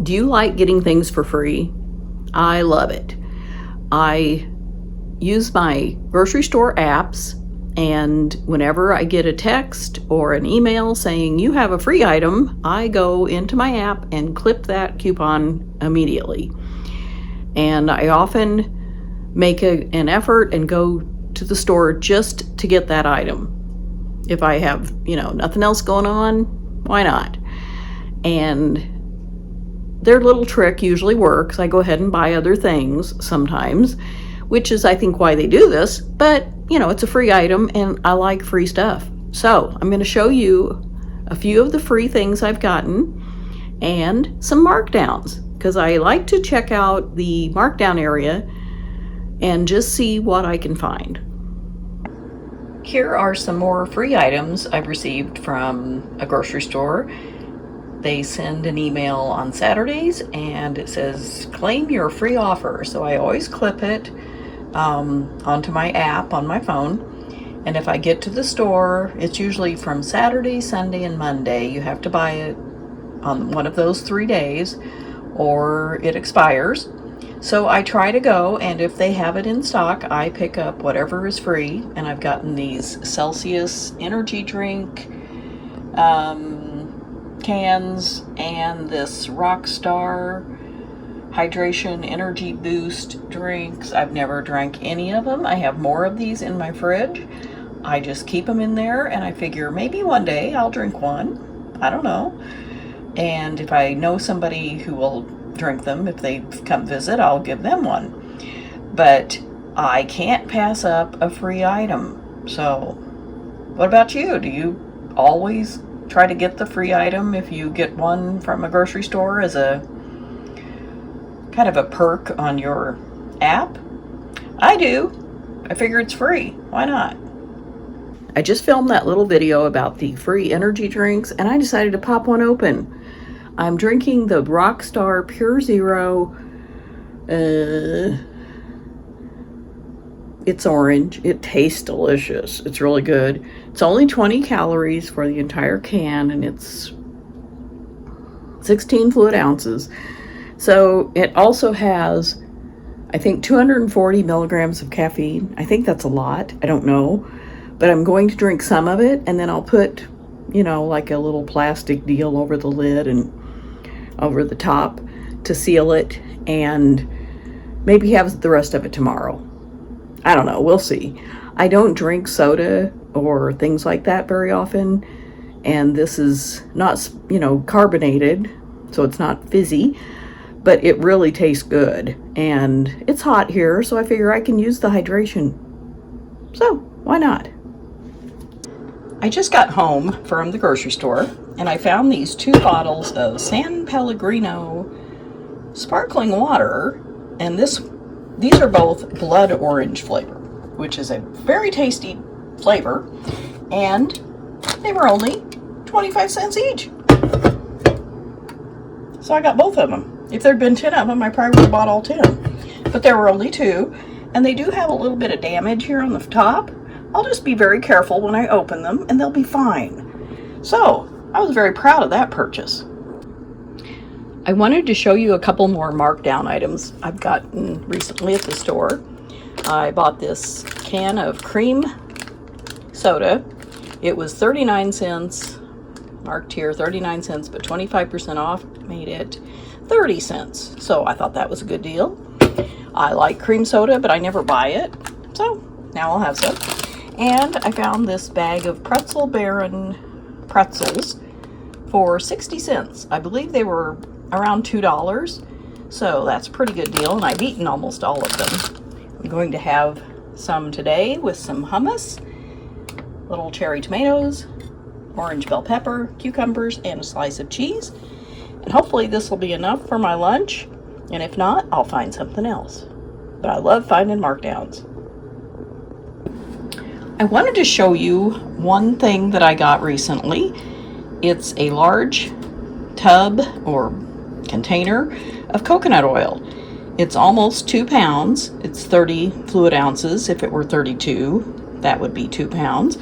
Do you like getting things for free? I love it. I use my grocery store apps, and whenever I get a text or an email saying you have a free item, I go into my app and clip that coupon immediately. And I often make an effort and go to the store just to get that item. If I have, nothing else going on, why not? And their little trick usually works. I go ahead and buy other things sometimes, which is, I think, why they do this. But, it's a free item, and I like free stuff. So I'm going to show you a few of the free things I've gotten and some markdowns, because I like to check out the markdown area and just see what I can find. Here are some more free items I've received from a grocery store. They send an email on Saturdays and it says claim your free offer. So I always clip it onto my app on my phone. And if I get to the store, it's usually from Saturday, Sunday, and Monday. You have to buy it on one of those 3 days or it expires. So I try to go, and if they have it in stock, I pick up whatever is free. And I've gotten these Celsius energy drink cans and this Rockstar hydration energy boost drinks. I've never drank any of them. I have more of these in my fridge. I just keep them in there, and I figure maybe one day I'll drink one. I don't know. And if I know somebody who will drink them, if they come visit, I'll give them one. But I can't pass up a free item. So what about you? Do you always try to get the free item if you get one from a grocery store as a kind of a perk on your app? I do. I figure it's free. Why not? I just filmed that little video about the free energy drinks, and I decided to pop one open. I'm drinking the Rockstar Pure Zero. It's orange. It tastes delicious. It's really good. It's only 20 calories for the entire can, and it's 16 fluid ounces. So it also has, I think, 240 milligrams of caffeine. I think that's a lot. I don't know. But I'm going to drink some of it, and then I'll put, like a little plastic deal over the lid and over the top to seal it, and maybe have the rest of it tomorrow. I don't know. We'll see. I don't drink soda or things like that very often, and this is not, carbonated, so it's not fizzy, but it really tastes good. And it's hot here, so I figure I can use the hydration. So why not? I just got home from the grocery store, and I found these 2 bottles of San Pellegrino sparkling water, and these are both blood orange flavor, which is a very tasty flavor, and they were only 25 cents each. So I got both of them. If there'd been 10 of them, I probably would have bought all 10. But there were only 2, and they do have a little bit of damage here on the top. I'll just be very careful when I open them, and they'll be fine. So I was very proud of that purchase. I wanted to show you a couple more markdown items I've gotten recently at the store. I bought this can of cream soda. It was 39 cents, marked here 39 cents, but 25% off made it 30 cents. So I thought that was a good deal. I like cream soda, but I never buy it. So now I'll have some. And I found this bag of Pretzel Baron pretzels for 60 cents. I believe they were around $2. So that's a pretty good deal, and I've eaten almost all of them. I'm going to have some today with some hummus, little cherry tomatoes, orange bell pepper, cucumbers, and a slice of cheese. And hopefully this will be enough for my lunch, and if not, I'll find something else. But I love finding markdowns. I wanted to show you one thing that I got recently. It's a large tub or container of coconut oil. It's almost 2 pounds. It's 30 fluid ounces. If it were 32, that would be 2 pounds.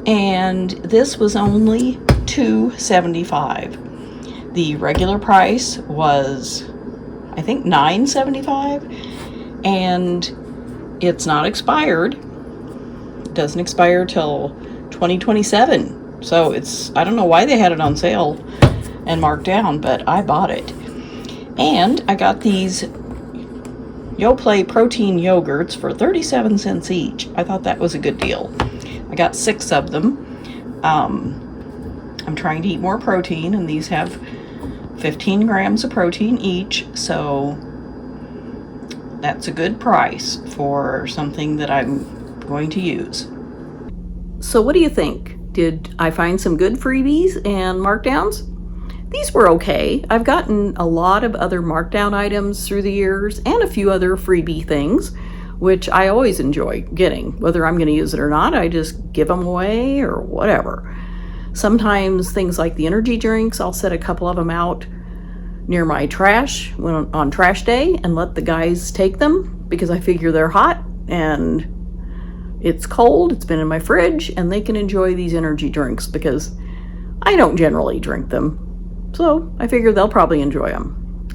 And this was only $2.75. The regular price was, I think, $9.75, and it's not expired. It doesn't expire till 2027. So I don't know why they had it on sale and marked down, but I bought it. And I got these Yoplait protein yogurts for 37 cents each. I thought that was a good deal. I got 6 of them. I'm trying to eat more protein, and these have 15 grams of protein each, so that's a good price for something that I'm going to use. So what do you think? Did I find some good freebies and markdowns? These were okay. I've gotten a lot of other markdown items through the years and a few other freebie things, which I always enjoy getting. Whether I'm going to use it or not, I just give them away or whatever. Sometimes things like the energy drinks, I'll set a couple of them out near my trash on trash day and let the guys take them because I figure they're hot and it's cold, it's been in my fridge, and they can enjoy these energy drinks because I don't generally drink them. So I figure they'll probably enjoy them.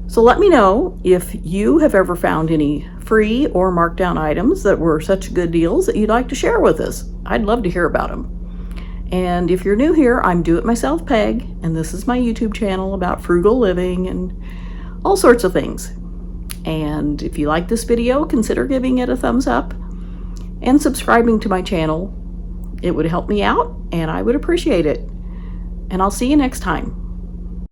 So let me know if you have ever found any free or markdown items that were such good deals that you'd like to share with us. I'd love to hear about them. And if you're new here, I'm Do It Myself Peg, and this is my YouTube channel about frugal living and all sorts of things. And if you like this video, consider giving it a thumbs up and subscribing to my channel. It would help me out, and I would appreciate it. And I'll see you next time.